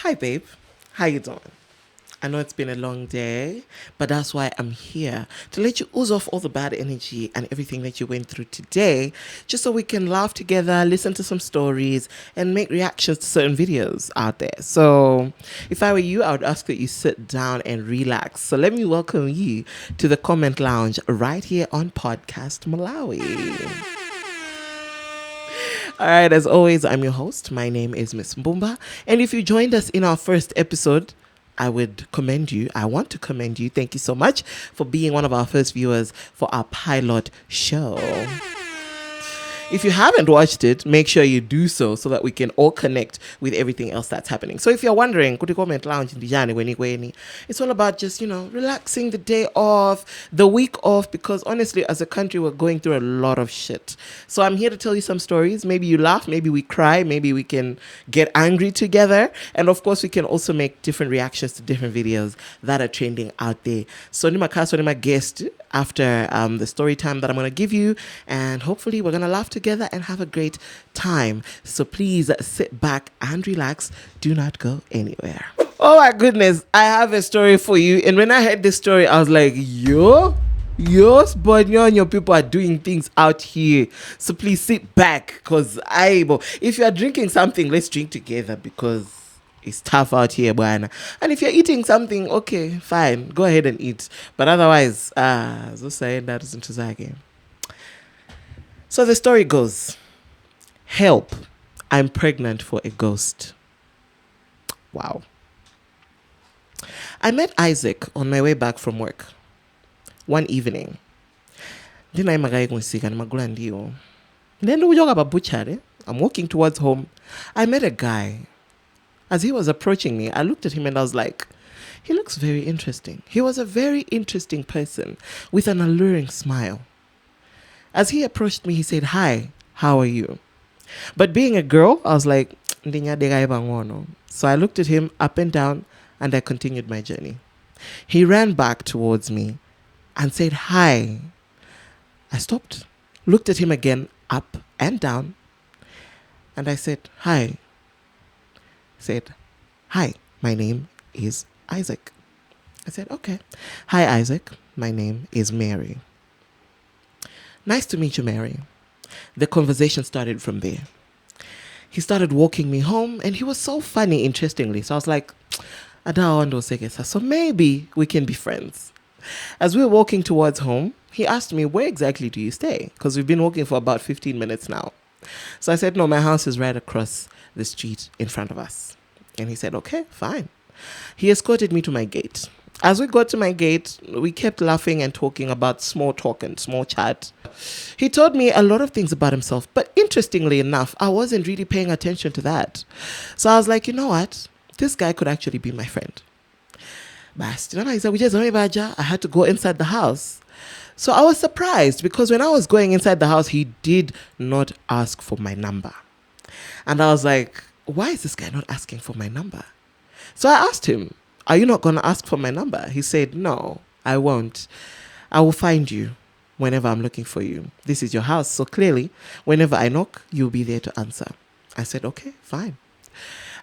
Hi, babe. How you doing? I know it's been a long day, but that's why I'm here to let you ooze off all the bad energy and everything that you went through today, just so we can laugh together, listen to some stories, and make reactions to certain videos out there. So, if I were you, I would ask that you sit down and relax. So, let me welcome you to the comment lounge right here on Podcast Malawi. All right, as always, I'm your host. My name is Miss Mbumba. And if you joined us in our first episode, I would commend you. I want to commend you. Thank you so much for being one of our first viewers for our pilot show. If you haven't watched it, make sure you do so that we can all connect with everything else that's happening. So if you're wondering, Kuti Comment Lounge in Dijani, Weni, it's all about just, relaxing the day off, the week off, because honestly, as a country, we're going through a lot of shit. So I'm here to tell you some stories. Maybe you laugh, maybe we cry, maybe we can get angry together. And of course, we can also make different reactions to different videos that are trending out there. So Nima guest after the story time that I'm going to give you, and hopefully we're going to laugh together and have a great time. So please sit back and relax. Do not go anywhere. Oh my goodness, I have a story for you. And when I heard this story, I was like, Yes, but your people are doing things out here. So please sit back, because if you are drinking something, let's drink together, because it's tough out here, bwana. And if you're eating something, okay, fine, go ahead and eat. But otherwise, so the story goes, help, I'm pregnant for a ghost. Wow. I met Isaac on my way back from work one evening. Then I'm walking towards home. I met a guy. As he was approaching me, I looked at him and I was like, he looks very interesting. He was a very interesting person with an alluring smile. As he approached me, he said, "Hi, how are you?" But being a girl, I was like, so I looked at him up and down and I continued my journey. He ran back towards me and said, "Hi." I stopped, looked at him again up and down, and I said, "Hi." Said, "Hi, my name is Isaac." I said, "Okay. Hi, Isaac. My name is Mary." "Nice to meet you, Mary." The conversation started from there. He started walking me home, and he was so funny, interestingly. So I was like, so maybe we can be friends. As we were walking towards home, he asked me, "Where exactly do you stay?" Because we've been walking for about 15 minutes now. So I said, "No, my house is right across the street in front of us." And he said, "Okay, fine." He escorted me to my gate. As we got to my gate, we kept laughing and talking about small talk and small chat. He told me a lot of things about himself, but interestingly enough, I wasn't really paying attention to that. So I was like, you know what? This guy could actually be my friend. I had to go inside the house. So I was surprised, because when I was going inside the house, he did not ask for my number. And I was like, why is this guy not asking for my number? So I asked him, "Are you not going to ask for my number?" He said, "No, I won't. I will find you whenever I'm looking for you. This is your house, so clearly, whenever I knock, you'll be there to answer." I said, "Okay, fine."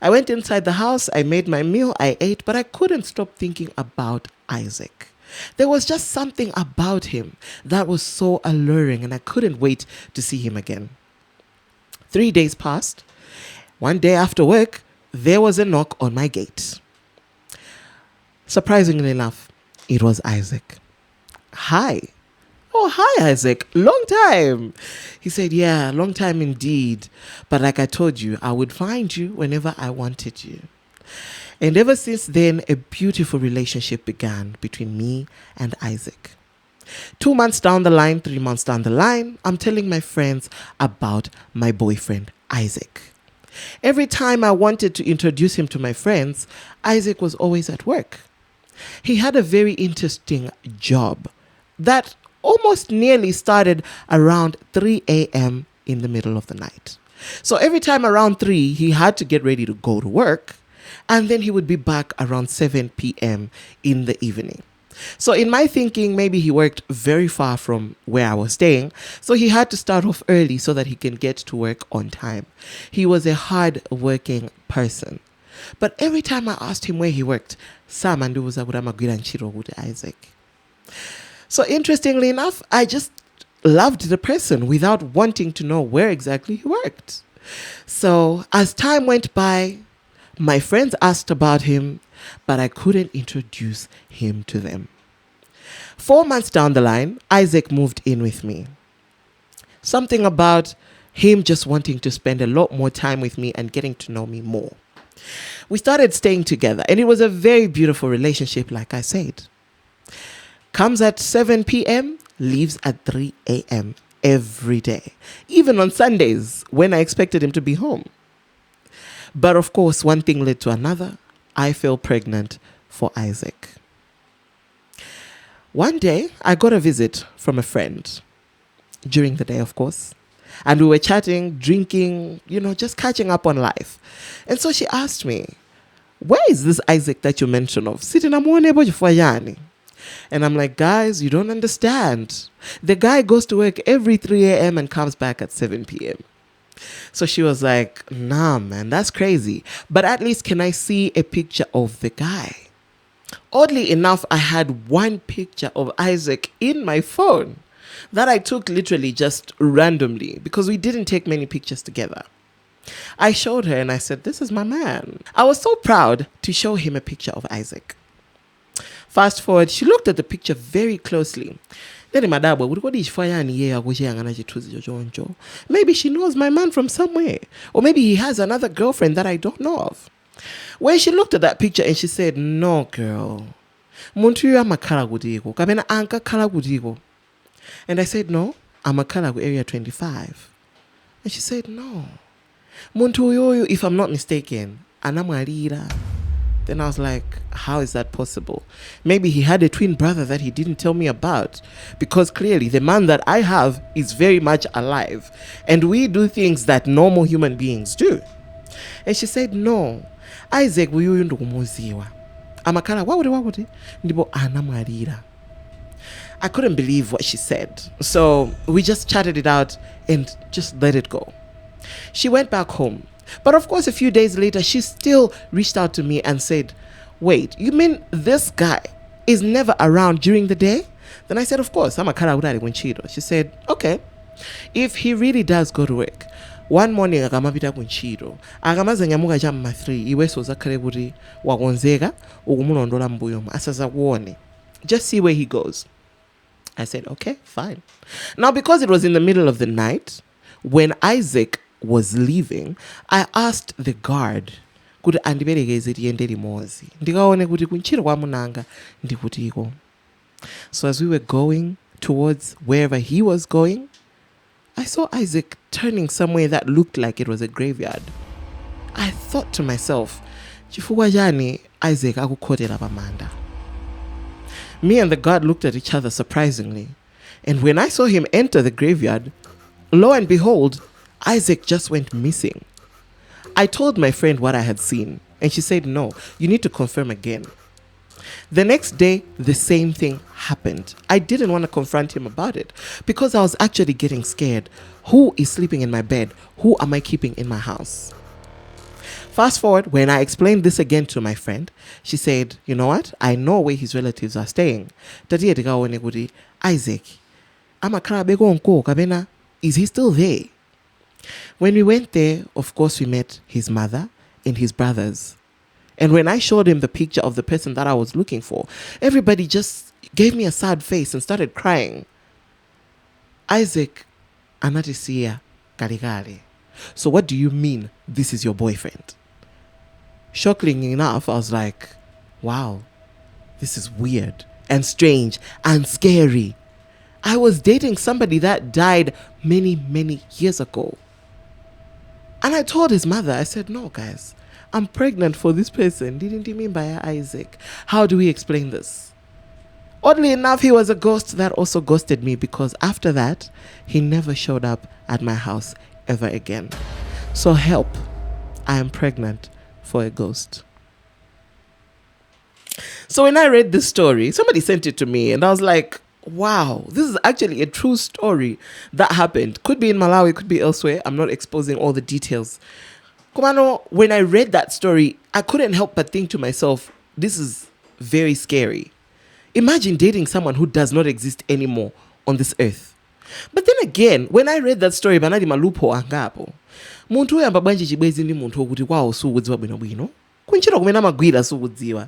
I went inside the house, I made my meal, I ate, but I couldn't stop thinking about Isaac. There was just something about him that was so alluring, and I couldn't wait to see him again. 3 days passed. One day after work, there was a knock on my gate. Surprisingly enough, it was Isaac. "Hi." "Oh, hi, Isaac. Long time." He said, "Yeah, long time indeed. But like I told you, I would find you whenever I wanted you." And ever since then, a beautiful relationship began between me and Isaac. 2 months down the line, 3 months down the line, I'm telling my friends about my boyfriend, Isaac. Every time I wanted to introduce him to my friends, Isaac was always at work. He had a very interesting job that almost nearly started around 3 a.m. in the middle of the night. So every time around 3, he had to get ready to go to work, and then he would be back around 7 p.m. in the evening. So in my thinking, maybe he worked very far from where I was staying, so he had to start off early so that he can get to work on time. He was a hard-working person. But every time I asked him where he worked, samanduza kuti amagwira ntchito kuti Isaac. So interestingly enough, I just loved the person without wanting to know where exactly he worked. So as time went by, my friends asked about him, but I couldn't introduce him to them. 4 months down the line, Isaac moved in with me. Something about him just wanting to spend a lot more time with me and getting to know me more. We started staying together, and it was a very beautiful relationship, like I said. Comes at 7 p.m., leaves at 3 a.m. every day, even on Sundays when I expected him to be home. But of course, one thing led to another. I fell pregnant for Isaac. One day, I got a visit from a friend, during the day, of course. And we were chatting, drinking, just catching up on life. And so she asked me, where is this Isaac that you mentioned of? And I'm like, guys, you don't understand. The guy goes to work every 3 a.m. and comes back at 7 p.m. So she was like, nah, man, that's crazy. But at least can I see a picture of the guy? Oddly enough, I had one picture of Isaac in my phone that I took literally just randomly because we didn't take many pictures together. I showed her and I said, this is my man. I was so proud to show him a picture of Isaac. Fast forward, she looked at the picture very closely. Maybe she knows my man from somewhere. Or maybe he has another girlfriend that I don't know of. When she looked at that picture and she said, no, girl. And I said, no, I'm a Kalagu area 25. And she said, no. If I'm not mistaken, Anamarira. Then I was like, how is that possible? Maybe he had a twin brother that he didn't tell me about. Because clearly the man that I have is very much alive. And we do things that normal human beings do. And she said, no. Isaac, I couldn't believe what she said. So we just chatted it out and just let it go. She went back home. But of course, a few days later, she still reached out to me and said, wait, you mean this guy is never around during the day? Then I said, of course, I'm a Karaudari when She said, okay, if he really does go to work, one morning akamapita kunchiro akamaza nyamuka chamma 3 iweso zakhale kuti wakonzeka ukumulondola mbuyomo asazakuone, just see where he goes. I said, okay, fine. Now, because it was in the middle of the night, when Isaac was leaving, I asked the guard, kuti andiberekeze tiyende limodzi ndikaone kuti kunchiro kwa munanga ndikutiko. So as we were going towards wherever he was going, I saw Isaac turning somewhere that looked like it was a graveyard. I thought to myself, chifukwa chani Isaac akukhotera pamanda. Me and the guard looked at each other surprisingly. And when I saw him enter the graveyard, lo and behold, Isaac just went missing. I told my friend what I had seen, and she said, no, you need to confirm again. The next day, the same thing happened. I didn't want to confront him about it because I was actually getting scared. Who is sleeping in my bed? Who am I keeping in my house? Fast forward, when I explained this again to my friend, she said, you know what? I know where his relatives are staying. Isaac, is he still there? When we went there, of course, we met his mother and his brothers. And when I showed him the picture of the person that I was looking for, everybody just gave me a sad face and started crying. Isaac, anatisia galigale. So what do you mean this is your boyfriend? Shockingly enough, I was like, wow, this is weird and strange and scary. I was dating somebody that died many, many years ago. And I told his mother, I said, no, guys, I'm pregnant for this person. Didn't you mean by Isaac? How do we explain this? Oddly enough, he was a ghost that also ghosted me because after that, he never showed up at my house ever again. So help, I am pregnant for a ghost. So when I read this story, somebody sent it to me and I was like, wow, this is actually a true story that happened. Could be in Malawi, could be elsewhere. I'm not exposing all the details. Kumano, when I read that story, I couldn't help but think to myself, this is very scary. Imagine dating someone who does not exist anymore on this earth. But then again, when I read that story, banali malupo angapo. Muntu yamba banje chibwezi ndi muntu okuti kwawo sukudziwa bwino. Kunchira kumena magwira sukudziwa.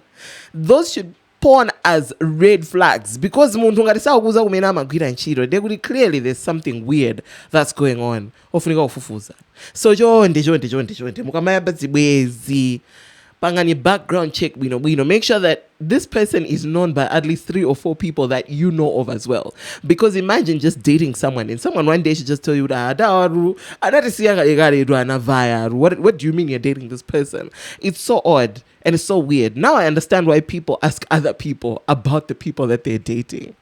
Those should pawn as red flags because muntu ngati sakuza kumena magwira nchiro. They could clearly there's something weird that's going on. Ofunika ufufuza. So jonde. Mukamayamba zibwezi. Pangani background check make sure that this person is known by at least 3 or 4 people that you know of as well. Because imagine just dating someone and someone one day should just tell you that what do you mean you're dating this person? It's so odd and it's so weird. Now I understand why people ask other people about the people that they're dating.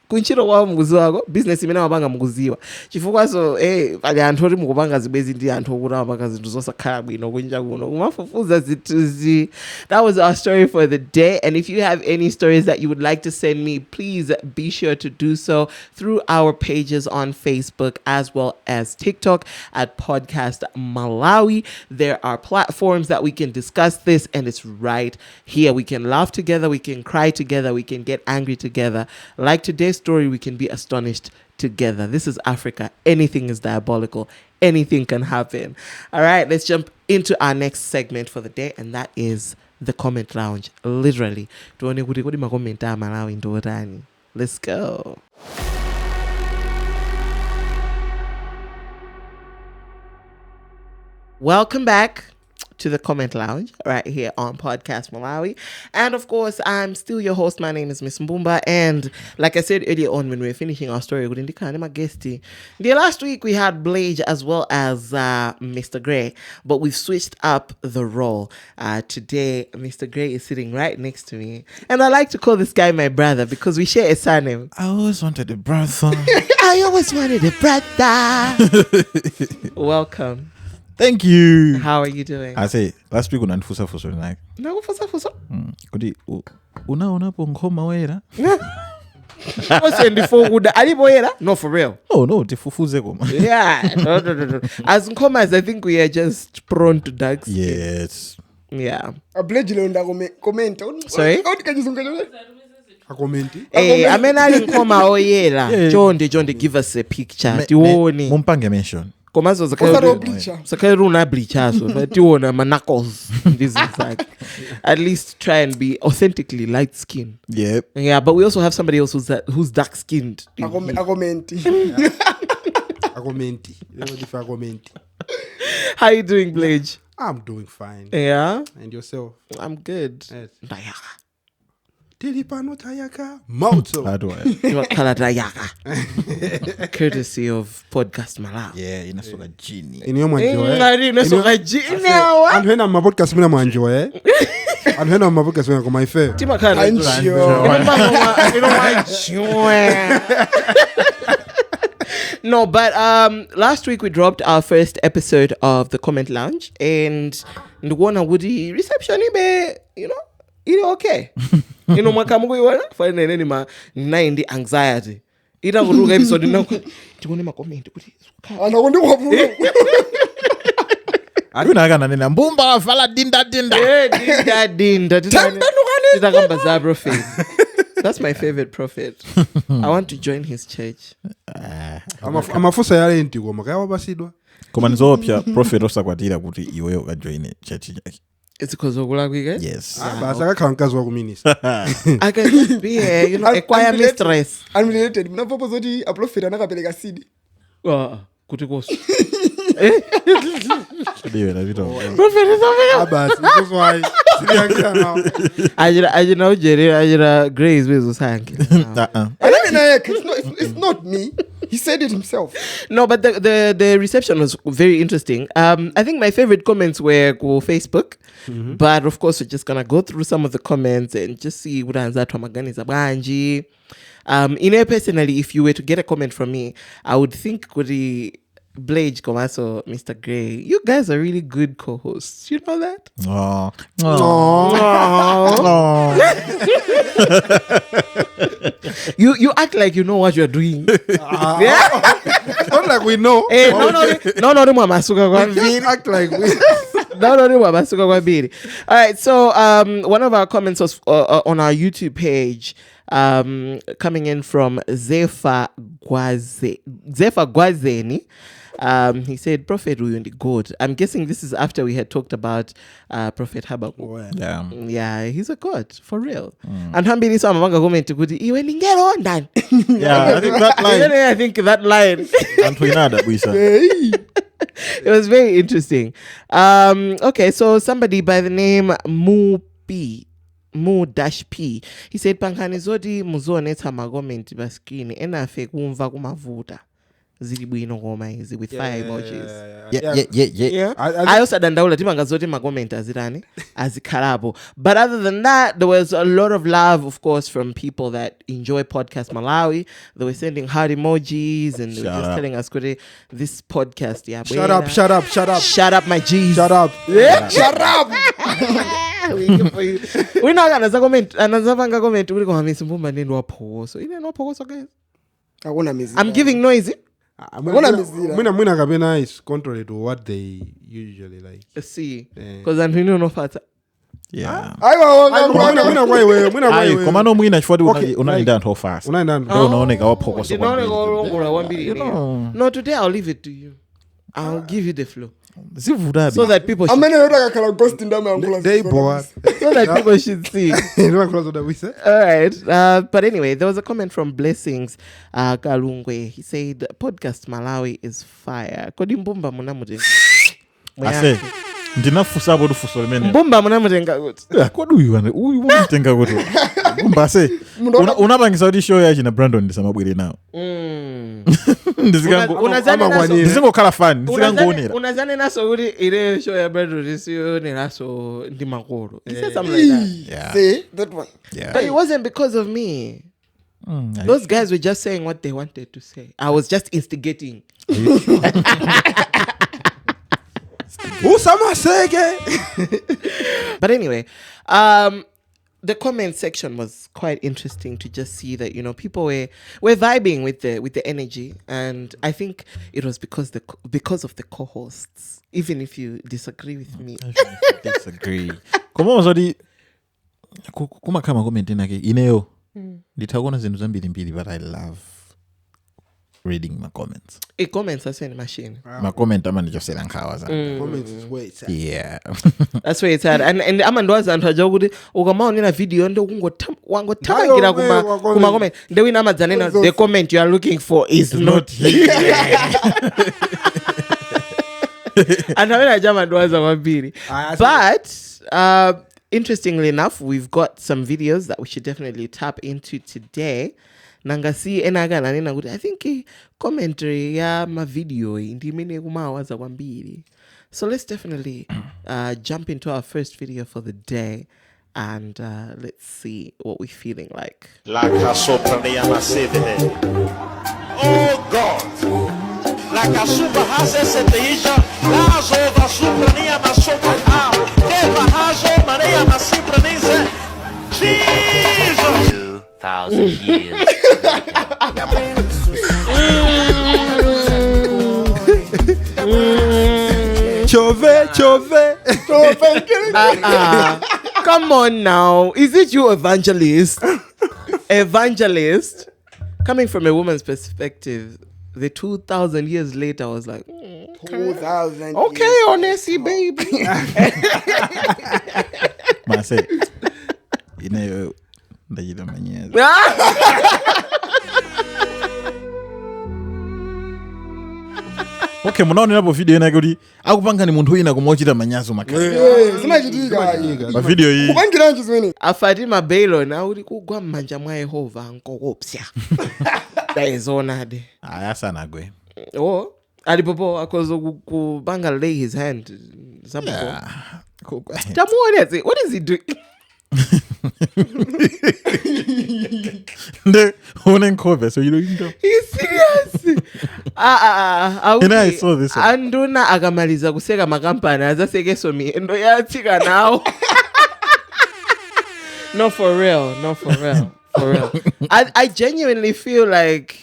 Kunchiro wa mguzi wako business imene wapanga mguziwa chifukwa so pali anthu oti mukupanga zibwezi ndi anthu okuti amapanga zinthu zosakhala bwino kunja kuno kumafufuza zituzi. That was our story for the day, and if you have any stories that you would like to send me, please be sure to do so through our pages on Facebook as well as TikTok at Podcastmalawi. There are platforms that we can discuss this, and it's right here. We can laugh together, we can cry together, we can get angry together. Like today's story, we can be astonished together. This is Africa. Anything is diabolical. Anything can happen. All right, let's jump into our next segment for the day, and that is the comment lounge. Literally. Let's go. Welcome back to the comment lounge right here on Podcast Malawi. And of course, I'm still your host. My name is Miss Mbumba. And like I said earlier on when we were finishing our story, the last week we had Blage as well as Mr. Gray, but we've switched up the role. Today, Mr. Gray is sitting right next to me. And I like to call this guy my brother because we share a surname. I always wanted a brother. I always wanted a brother. Welcome. Thank you. How are you doing? I say last week unanifusa fuso like. No fusa. Kodi unapo ngoma wera? No, for real. Oh no, tifufuze koma. Yeah. No. As nkomas, I think we are just prone to dark skin. Yes. Yeah. Blage comment. Sorry? Hey, amenali nkoma oyela. Jonde, give us a picture. Tiwoni. Mumpange mention. Komazo zakaruna bleachazo tiwona manakos. This is like at least try and be authentically light skinned. Yep. Yeah, but we also have somebody else who's dark skinned. Argumenti. How you doing, Blage? I'm doing fine. Yeah. And yourself? I'm good. Yes. Dayaka. Tilipano tayaka. Moto. How do I? Dayaka. Courtesy of Podcastmalawi. Yeah, inasoka jini. Iniyo mwanjo Inasoka jini. Anhena mapodcast mina mwanjo Anhena mapodcast mina kwa my fair. Tima kana. No, but last week we dropped our first episode of the Comment Lounge, and the one woody reception ibe, okay. Mwakamugo iwana fine nene ma 90 anxiety. Ita kuruga episode nako tikone ma comment kuti anakonde kwavuka. Akunaka nena Mbumba fala dinda. Dinda. Titakamba za prophet. That's my favorite prophet. I want to join his church. Amafusa yale ntiko makawa basidwa. Koma nzopya prophet osakwatira kuti iwe ukajoin church yake. It's because of Gulagu, yes. Basa kankazi wa minister. I can just be here, a choir mistress. Unrelated. Mna propose oti a prophet anakapeleka seed. Kutikosu. Ndiwe na vitu. Prophet is over. Abas, because why? Siyangia now. Ajira Grace with Usanki. It's not me. He said it himself. No, but the reception was very interesting. I think my favorite comments were go Facebook. Mm-hmm. But of course, we're just gonna go through some of the comments and just see what answer to Maganiza Banji. Personally, if you were to get a comment from me, I would think Blage Komaso, Mr. Gray. You guys are really good co-hosts. You know that? Oh. You act like you know what you're doing. It's not like we know. Hey, no, masuka kwa Just act like we. All right, so one of our comments was on our YouTube page, coming in from Zefa Gwazeni. He said, Prophet Uyundi God. I'm guessing this is after we had talked about Prophet Habakkuk. Yeah, he's a god, for real. And Hambili saw Mamanga comment to good. Yeah, I think that line. It was very interesting. Okay, so somebody by the name Mu-P, he said, Pankani zodi muzone tamagomenti baskini enafe kumva kumavuta. Zilibwino ngoma hizi with 5 emojis. Yeah. I also dandaula timanga zote magomenti azirani azikarabo. But other than that, there was a lot of love, of course, from people that enjoy Podcastmalawi. They were sending heart emojis and they were just telling us, this podcast, yeah. Shut up, my G's. Shut up. Yeah? Shut up. We're not gonna comment. Another comment. We're gonna miss Mbumba nendo wapo. So you know wapo guys. I'm giving noisy. Mwina kabe nice contrary to what they usually like. See, because I'm no fata. Yeah. Komano mwina chwadi unaenda how fast. Unaenda. Unaoneka wapo kwa No, today I'll leave it to you. I'll give you the flow. So that people should so that people should see. All right. But anyway, there was a comment from Blessings Kalungwe. He said, Podcastmalawi is fire. Kodi Mbumba munamutenga. Ase ndinafusa bodu fusolmene. Mbumba munamutenga kuti. Kodi uyu munamutenga kuti. Mbumba ase unabangisa kuti show yachi na Brandon ndisamabwire nawo. Ndizingokhala fan ndizingangonera. Unazane naso kuti ile show ya Brandon ndisiyone naso ndimakolo. He said something like that. Yeah. See that one. Yeah. But it wasn't because of me. Those guys were just saying what they wanted to say. I was just instigating. But anyway, the comment section was quite interesting to just see that, you know, people were vibing with the energy, and I think it was because of the co-hosts. Even if you disagree with me, disagree. Kuma kama comment nake ineo nditakuona zintu zambiri but I love reading my comments. Comments are saying machine. My comment ama ndichosela nkhawa za. Comments is where it's at. Yeah. That's where it's at. And amandwaza anthu kuti ukamaonera video ndo wangothamangira kuma comment. Ndewe namadzanena the comment you are looking for is not here. And I jamandwaza kwambiri. But interestingly enough, we've got some videos that we should definitely tap into today. Nangasi enagana nena kuti I think commentary ya ma video ndimene kumawaza kwambiri. So let's definitely jump into our first video for the day, and let's see what we're feeling like. Oh God, like a super has a teisha, las over suprania masoka out, never has over Maria Masipranese. Jesus! 2,000 years. Chove. Come on now. Is it you, evangelist? Evangelist? Coming from a woman's perspective, the 2,000 years later, I was like, 2,000. Okay, Onesi, baby. Man say, ineo ndajida manyezi. Okay, munaoni napo video ina kuti akupanga ni muntu wina kumochita manyazo makali. Zimachitika. Ma video hii. Kupangira nchi zimene. Afatima Bailo na uri kugwa mmanja mwa Yehova nkokopsya. Daizonade. Aya sana gwe. Oh, alipopo akozo kubanga lay his hand. Sababu. Tamuoneze, what is he doing? Nde unenkove so you know. He's serious. And I saw this one. Anduna akamaliza kuseka makampani azasekeso miendo yatsika nawo. No, for real. I genuinely feel like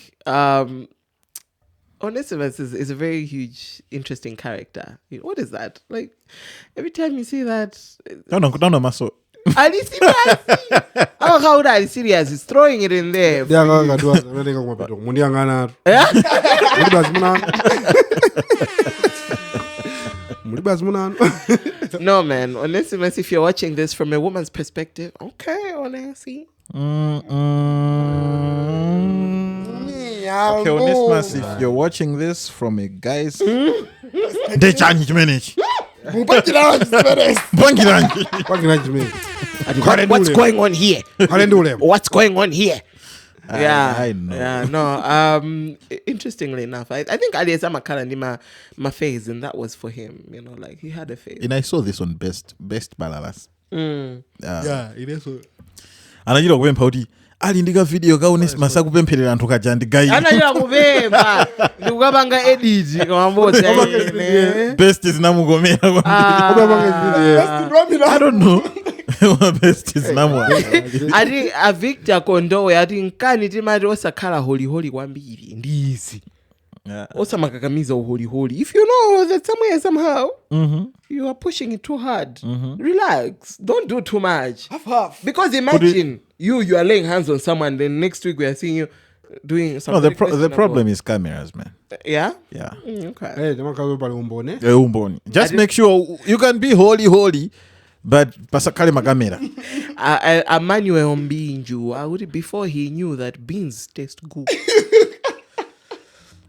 Onesimus is a very huge, interesting character. What is that? Like, every time you see that... No, maso. Ali serious? How would I serious? He's throwing it in there. No, man. Onesimus, if you're watching this from a woman's perspective, okay, Onesi. Okay, Onesimus, if you're watching this from a guy's... What's going on here? What's going on here? I know. Yeah, no. Interestingly enough, I think Aliyeza Makala ni my phase, and that was for him. You know, like he had a phase. And I saw this on Best Balalas. Yeah, it is. Anajira kupempa kuti ali ndika video ka Onesimus akupempherera anthu kaja ndigayi. Anajira kupempa ndikukapanga edit kamambodza ine. Best zinamugomera kwambiri. I don't know. Best zinamugomera. Ati a Victor Kondowe ati nkani timati osakhala holy kwambiri ndizi. Osamakakamiza holy. If you know that somewhere somehow you are pushing it too hard, relax. Don't do too much. Half. Because imagine you are laying hands on someone, then next week we are seeing you doing something. No, the problem is cameras, man. Yeah? Yeah. Okay. Just make sure you can be holy, but pasakale makamera. Emmanuel Mbinju, before he knew that beans taste good.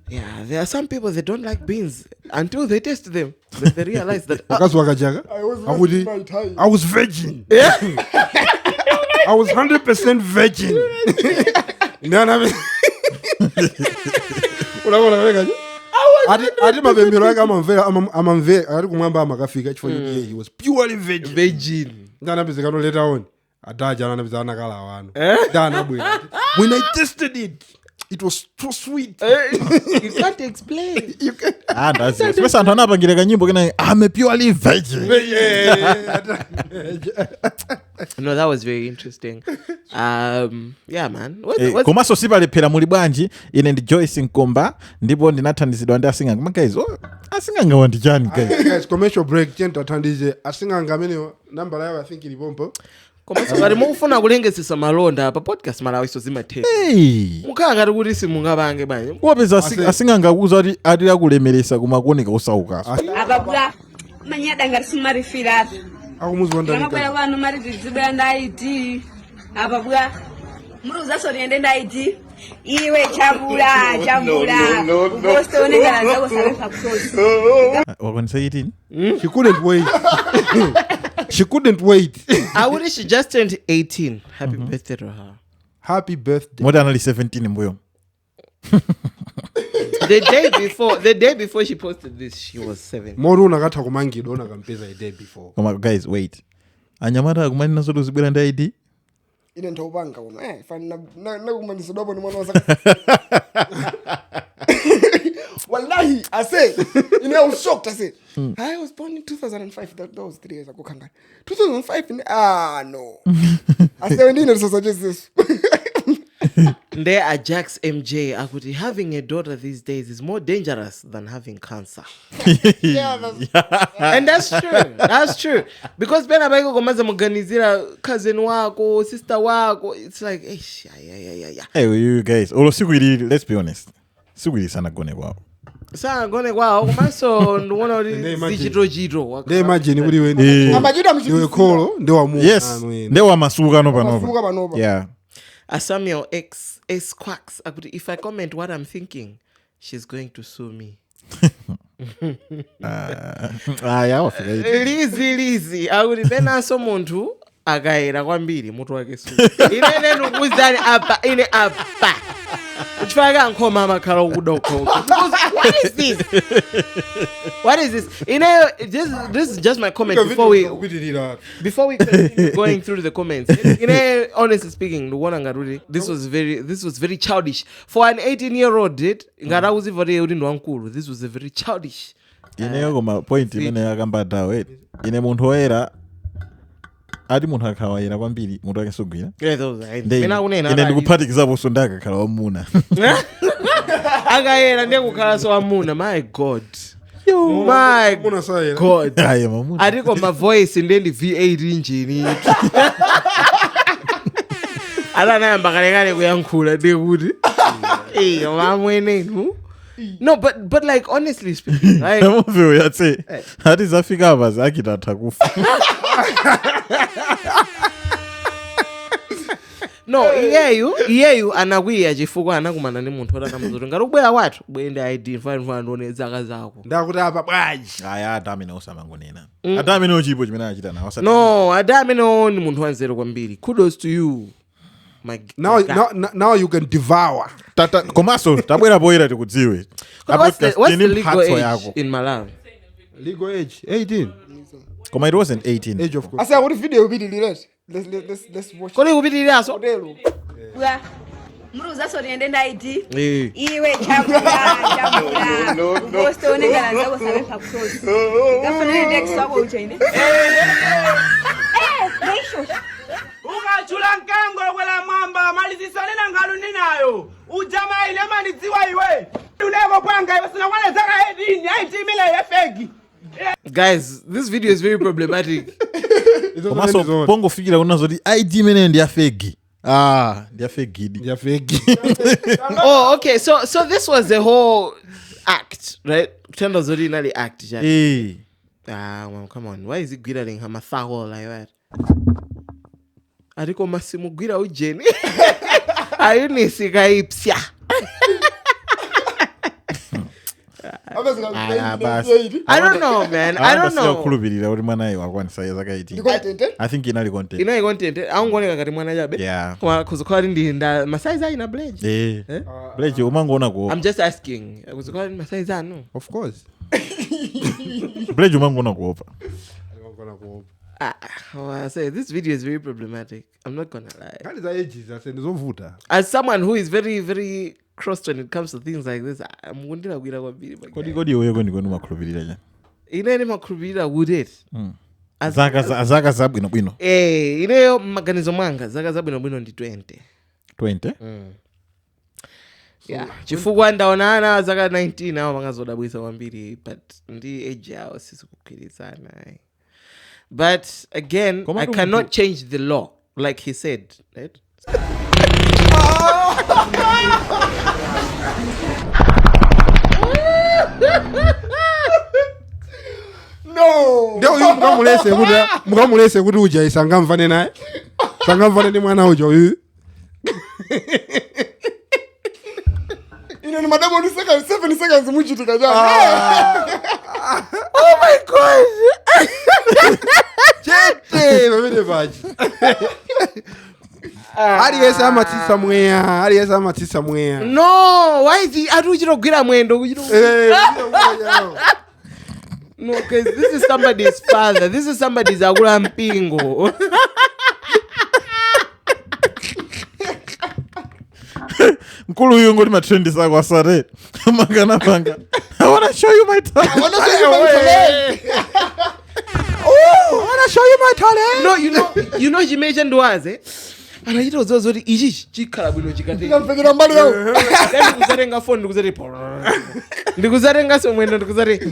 Yeah, there are some people that don't like beans until they taste them. Then they realize that I was virgin. Yeah. I was 100% virgin. He was purely virgin. Later on, when I tasted it, it was too sweet. You can't explain. You can. That's it. Especially anthu anapangire kanyimbo kena I'm a purely virgin. No, that was very interesting. Yeah, man. Komanso sipalephera muli bwanji ine ndi Joyce Nkomba ndipo ndinathandizidwa ndi asinganga. Guys, asinganga wandi chani guys? Commercial break tathandize asinganga amene number yawo I think ilipompo. Komanso ngati mukufuna kulengesesa malonda pa Podcastmalawi so zimatheka. Mukhala ngati kuti simungapange banje. Wapeza asinganga kuza kuti ati akulemeresa kumakuoneka usauka. Ababula manyada ngati simarifira. Akumuzonda nika. Ngakaya wanu mari dzidzibya ndaiti. Ababula muruza so niende ndaiti. Iwe chabula. Ubostone ngala zako sarefa kutozi. Wakwanisa 18? She couldn't wait. She couldn't wait. She just turned 18. Happy birthday to her. Happy birthday. More than 17 mbuyo. The day before she posted this, she was 7. Moru nakatha kumangidwa nakampeza a day before. Come on, guys, wait. Anyamata kumani naso tuzibwera ndi ID? Ine nthaupanga koma fana nakumanisidwapo ni mwana wasaka. Wallahi, I say, you know, I was shocked. I said, I was born in 2005. That was 3 years ago. 2005? No. I said, we need to suggest this. There are Jax MJ. Having a daughter these days is more dangerous than having cancer. And that's true. Because pena baiko komaza muganizira cousin wako, sister wako, it's like, yeah. Hey, you guys, let's be honest. Sugiri sana gone kwao. Sana gone kwao kumaso ndikuona kuti zichito. They imagine kuti we amajida mchikolo kolo ndewa mu. Yes. Ndewa masuka no panopa. Yeah. Samuel X Quacks. If I comment what I'm thinking, she's going to sue me. Lizzy. Then aso muntu agaira kwambiri mutu wake su. Inene nukuzani apa. Uchifaka ngkhoma amakhala ukudoko. What is this? What is this? You know, this is just my comment before we continue going through the comments. You know, honestly speaking, this was very childish for an 18-year-old. This was a very childish. My point imene yakambata wait. Ine munthu oyera ati munthu akawayira kwambiri munthu akasogwira. Ine ndikuphatikiza poso ndakakhala wamuna. Akayera ndiye kukhala so wamuna. My God. My God. Ariko my voice ndi V8 engine. Alanayamba kalekale kuyankhula ndikuti. Mamwene no. No, but like honestly speaking, like that is Africa was akita kufa. No, you anakuya chifukwa anakumana ndi munthu otakamuzoti ngati kubwera watu bwende ID fine one zaka zako. Ndakuti apa Blage. Aya adamene usamangonena. Adamene ochipo chimene achita nawo. No, adamene ni munthu wanzeru kwambiri. Kudos to you. Now you can devour. Komaso tabwera poera tikudziwe. What's the legal age in Malawi? Legal age 18. Koma it wasn't 18. Age of course. I said what video will be deleted. Let's watch. Kodi kupitirira so? Bwa. Muruza so niende na ID. Iwe chambula. Ugosto onengana zako sabe pa cross. Gafana next wako uchaine. Meisho. Ukachula nkango kwela mwamba malizisane na ngalu ninayo. Ujama ile maniziwa iwe. Uleko panga iwe sina wale zaka hedini. Haiti mile yefegi. Guys, this video is very problematic. Komaso pongo fikira unazoti ID mene ndi afegi. Ndi afegi. Oh, okay. So this was the whole act, right? Tendo zori nali act, Jack. Well, come on. Why is he glittering him a thago like that? Ariko masimu gwira ujeni. Ayuni sika ipsia. I don't know, man. I don't know. I think inali content. Inali content. Aungoneka kati mwana jabe. Yeah. Kwa kuzukari ndi nda masaiza ina Blage. Blage umangona ko. I'm just asking. Kuzukari masaiza no. Of course. Blage umangona ko. I say this video is very problematic. I'm not gonna lie. That is ages. I said ndovuta. As someone who is very, very crossed when it comes to things like this, I'm wondering kwira kwambiri. Kodi wewe ngoni makhulupirira ja. Inene makhulupirira would it? Zaka zabwino bwino. Ineyo maganizo mwanga zaka zabwino bwino ndi 20. Yeah. Chifukwa ndaonana zaka 19 awo mangazodabwisa kwambiri, but ndi age yawo sisikukhwirizana. But again, I cannot change the law, like he said, right? No. Ndio huyu mkamulese kuti uja isangamvane naye. Sangamvane ni mwana uja huyu. Ino ni madamo ni 7 seconds muchitika jana. Oh my God! Chete, mamene baji. Aliyesa amatisa mwea. No, why is he atuchiro gwira mwendo? No, because this is somebody's father. This is somebody's agula mpingo. Mkulu huyu ngoti matrendi sako asare. Mangana panga. I want to show you my talent. I want to show you my talent. No, you know he mentioned was anaita uzozori ichi chikhala bwino chikate. Ngampekera mbali yao. Then ndikuzarenga phone ndikuzarenga somwendo ndikuzare.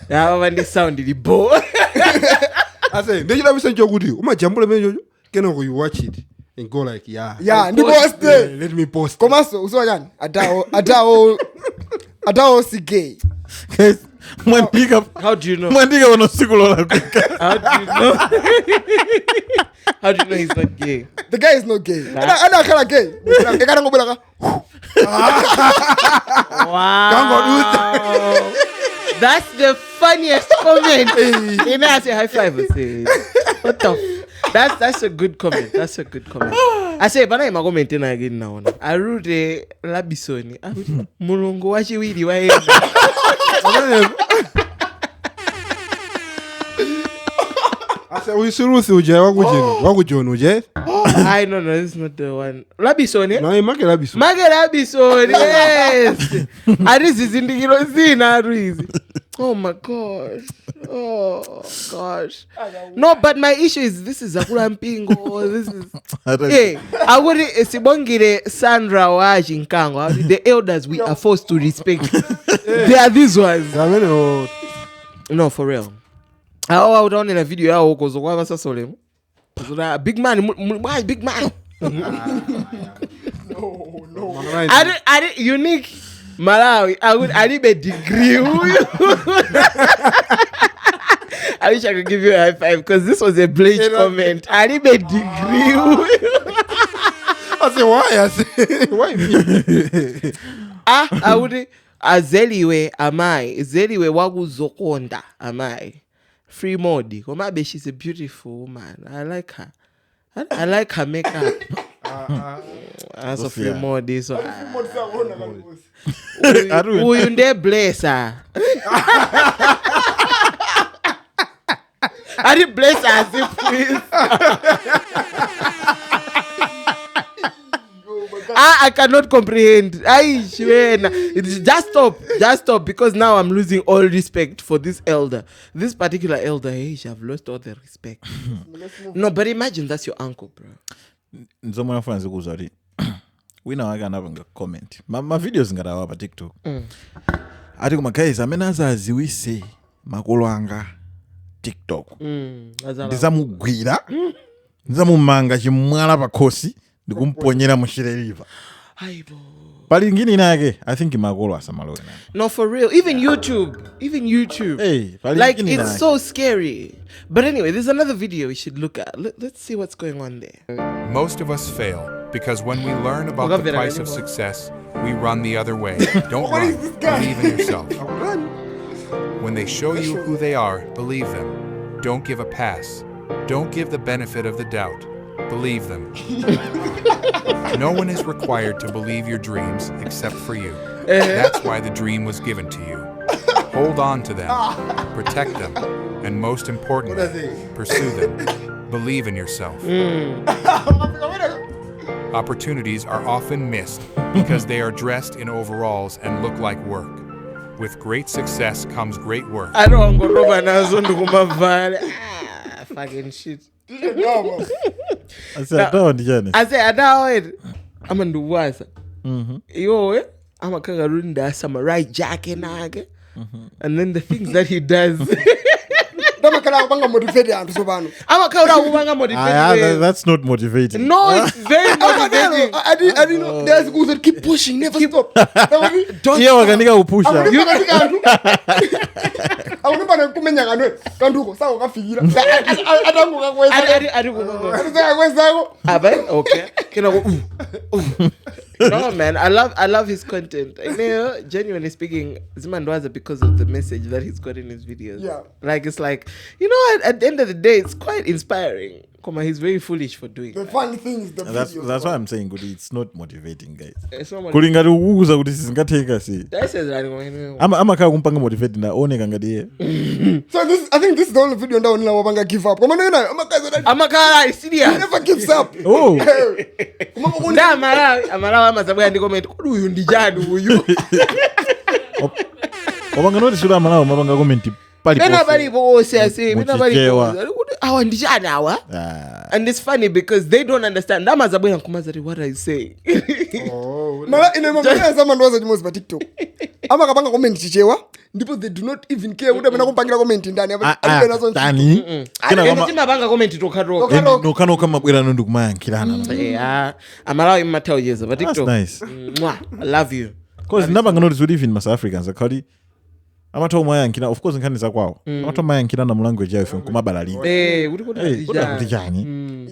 Ya ndi sound libo. Ase ndechida bisenjo kuti umajambula menjo kena ku you watch it and go like yeah ndi post let me post. Komaso uzo yani adao si gay. Guys, mwandika. How do you know? Mwandika wana sikulola kwika. How do you know? How do you know he's not gay? The guy is not gay. Ana kala gay. Ekana ngobela ka. Wow. That's the funniest comment. He may say high five. Say, what the? That's a good comment. That's a good comment. I say, but I'm commenting again now. I wrote a labisoni. Mulungu wachiwiri wa enda. Asa uisuruthi uje wakujoni uje? I no, this is not the one. Labisoni? No, make labisoni. Make labisoni, yes. And this is indikiro zina ruizi. Oh my gosh. Oh gosh. No, but my issue is this is Akula Mpingo. This is hey, I would Sibongire Sandra Waji Nkango. The elders we are forced to respect. They are these ones. No, for real. I would on in a video because of what Solem. Big man, why big man? No. I did unique Malawi. I did a degree. I wish I could give you a high five because this was a Blage comment. I did a degree. I say why me? I would azeliwe amai. Zeliwe waguzokonda amai. Free Modi. Komabe, she's a beautiful woman. I like her. I like her makeup. As of Free Modi, so who you there bless her? I didn't bless her as if please. I cannot comprehend. Just stop because now I'm losing all respect for this elder. This particular elder, I've lost all the respect. No, but imagine that's your uncle, bro. Nzomwana fana zikuzari. Wina waga nabanga comment. Ma videos ngadawa pa TikTok. Ati kuma guys amena zaziwise makolo anga TikTok. Ndizamugwira. Ndizamumanga chimwala pa khosi. Ndikumponyera mushire river. Aibo. Pali ngini nake, I think makolo asamalo na. No, for real. Even YouTube. Hey, like it's so scary. But anyway, there's another video we should look at. Let's see what's going on there. Most of us fail because when we learn about the price of success, we run the other way. Don't run. Believe in yourself. When they show you who they are, believe them. Don't give a pass. Don't give the benefit of the doubt. Believe them. No one is required to believe your dreams except for you. That's why the dream was given to you. Hold on to them, protect them, and most importantly, pursue them. Believe in yourself. Opportunities are often missed because they are dressed in overalls and look like work. With great success comes great work. I don't go to fucking shit. I said, I don't. I'm on the was. Yo, I'm a kangaroo samurai jacket, and then the things that he does. That's not motivating. No, it's very motivating. I didn't know. There's guys that keep pushing, never stop. Don't. Yeah, we're gonna push. No, man, I love his content. You know, genuinely speaking, Zimandwaza because of the message that he's got in his videos. Yeah. Like, it's like, you know, at the end of the day, it's quite inspiring. He's very foolish for doing the funny things. That's why I'm saying, good. It's not motivating, guys. It's not motivating. So I think this is the only video that will give up. I'm serious. He never gives up. Oh. And it's funny because they don't understand. What are you saying? TikTok. They do not even care. Comment in That's nice. I love you. Because never going to live in South Africans. I'm not talking of course, in Canada. I'm not talking na language ya kuma balali.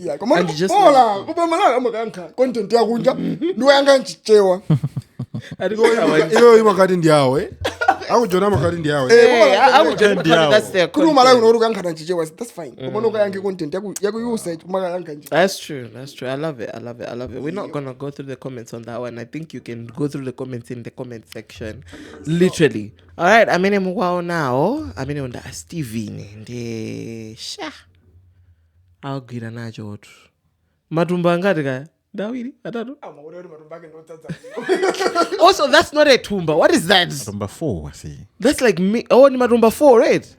Yeah, come on. Hola, content ya kunja. Ndio yanga nchichewa. Iyo imakati ndiawe. akujona makati ndi yawo That's their kuti umalawi content. unorukankhana nchichewa that's fine koma unokayankhe content yakuyusa kumakayankha nje. That's true. I love it. We're not gonna go through the comments on that one. I think you can go through the comments in the comment section. Literally. All right. Amene mukwawo now. Amene onda Steven ndi sha. Agwira nacho otu. Matumba angati kaya? Dawiri atatu. Also, that's not a tumba. What is that? Number 4 see. That's like me. Oh, ni matumba 4, right?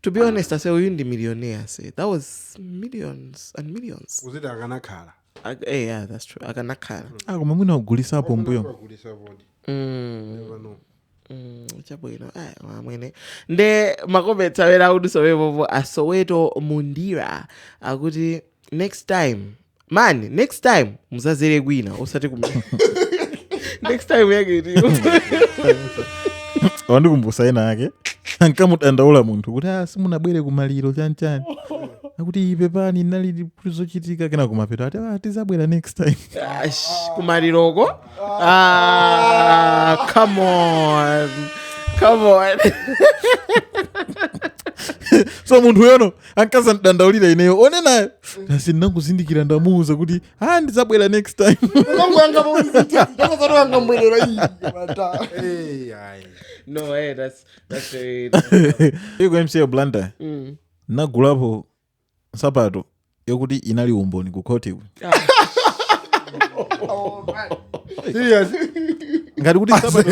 To be honest, I say we in the millionaire. Say that was millions and millions. uziti akanakhala Yeah, that's true. Akanakhala. Koma mwina ugulisa hapo mbuyo. agulisa bodi Chabwino. Mwene. Nde makomenti awera uduso wevovo Asoweto Mundira. Akuti next time muzazere gwina usati kum. Next time yake. Wandi kumbusa ina yake. Ankamutandaula muntu kuti simunabwere kumaliro chanchani. Akuti ipepani nali prizochitika kana kumapeto ati tizabwera next time. Kumaliroko? Come on. So muntu yono ankaza ndandaulira ineyo one nayo asi nakuzindikira ndamuuza kuti ndizabwera next time. Ngangwanga bonziti ndakazaro ngambwelera iyi mata. No, hey, that's very. You go MC Blanda. Nagulapo sapato yokuti inali umboni ku court. serious Ngati kuti sapato.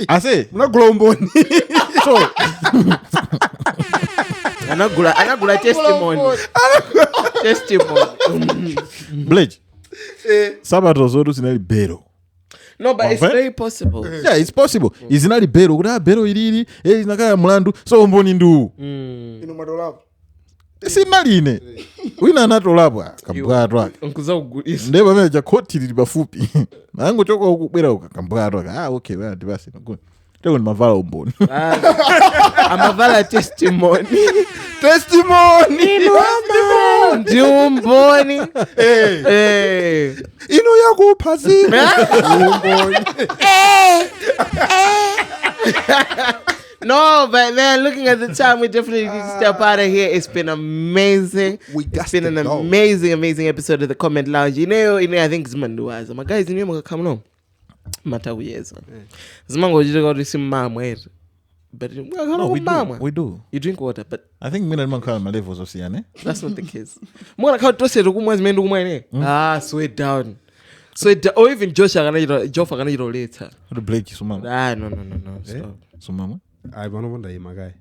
Ase munagula umboni. So anagula testimony. Blage. Sapato zodu sinali bero. No, but it's very possible. Yeah, it's possible. Izinali bero kuti bero ilili inakaya mlandu so umboni ndu. Ino madolapo. Simaline. Wina anatolapo kambwatwa. Nkuza ugulisa. Ndeba pamene jakoti lili pafupi. Nango choka ukubwera ukakambwatwa. Okay, basi good. Teko ni mavala umboni. Amavala testimony. Ndi umboni. Ino yakuphazi. Umboni. No, but man, looking at the time, we definitely need to step out of here. It's been amazing. It's been an amazing episode of the Comment Lounge. You know, I think it's Manduaza. My guys, you know, come on. Matawiyeza. Zimango jira got some mama. But no, we do. You drink water, but I think mina man call my levels of siane. That's not the case. Mwana ka tose rukumwa zimendu kumwene. Sweat down. Or even Geoff agana yiro later. The Blage sumama. No. Stop. Sumama. Ai bano bonda imagai.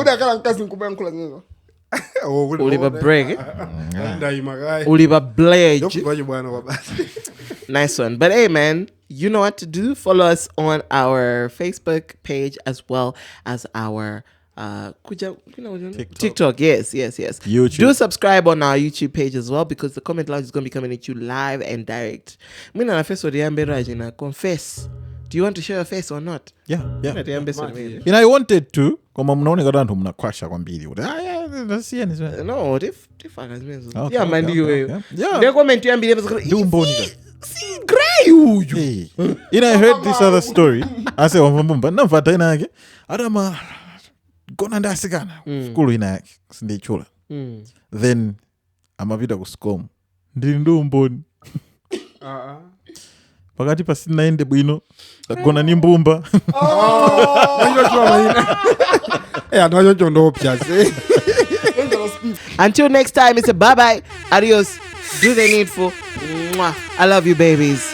Udakala nkazi nkubaya nkula zizo. Uliba break. Bonda imagai. Uliba Blage. Yokubaje bwana babasi. Nice one. But hey, man, you know what to do. Follow us on our Facebook page as well as our TikTok. Yes. YouTube. Do subscribe on our YouTube page as well because the Comment Lounge is going to be coming at you live and direct. Mina na face na confess. Do you want to share your face or not? Yeah. You I wanted to. Kama mnaone kada ntu mnakwasha kwa mbili. No, different. Okay, Yeah, man, yeah. They comment you mbili. See, grey you. I heard this other story. I say Mbumba na mfata ina yake. Adama gona ndasikana. Skulu ina yake. Sindi chula. Then amavida kuscom. Ndindu mboni. Pakati pasi naende bwino. Gona ni Mbumba. Until next time, it's a bye-bye. Adios. Do the needful. Mwah. I love you, babies.